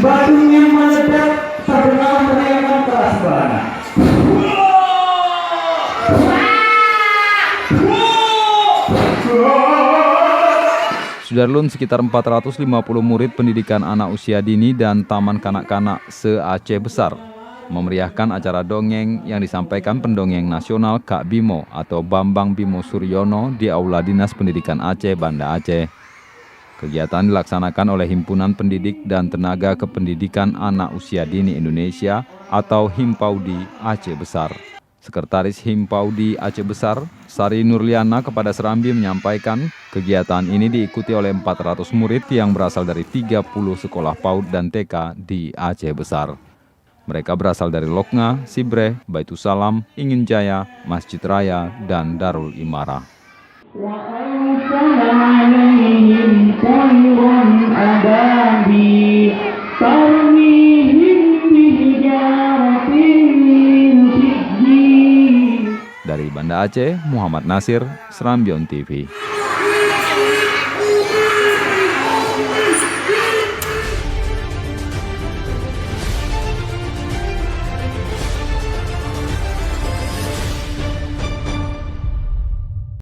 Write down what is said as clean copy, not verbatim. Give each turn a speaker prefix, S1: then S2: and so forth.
S1: Badung yang meledak terdengar teriakan keras banget.
S2: Sudarlun, sekitar 450 murid pendidikan anak usia dini dan taman kanak-kanak se-Aceh Besar memeriahkan acara dongeng yang disampaikan pendongeng nasional Kak Bimo atau Bambang Bimo Suryono di Aula Dinas Pendidikan Aceh, Banda Aceh. Kegiatan dilaksanakan oleh Himpunan Pendidik dan Tenaga Kependidikan Anak Usia Dini Indonesia atau Himpaudi Aceh Besar. Sekretaris Himpaudi Aceh Besar, Sari Nurliana kepada Serambi menyampaikan kegiatan ini diikuti oleh 400 murid yang berasal dari 30 sekolah PAUD dan TK di Aceh Besar. Mereka berasal dari Loknga, Sibreh, Baitussalam, Ingin Jaya, Masjid Raya, dan Darul Imarah. Dari Banda Aceh, Muhammad Nasir, Serambion TV.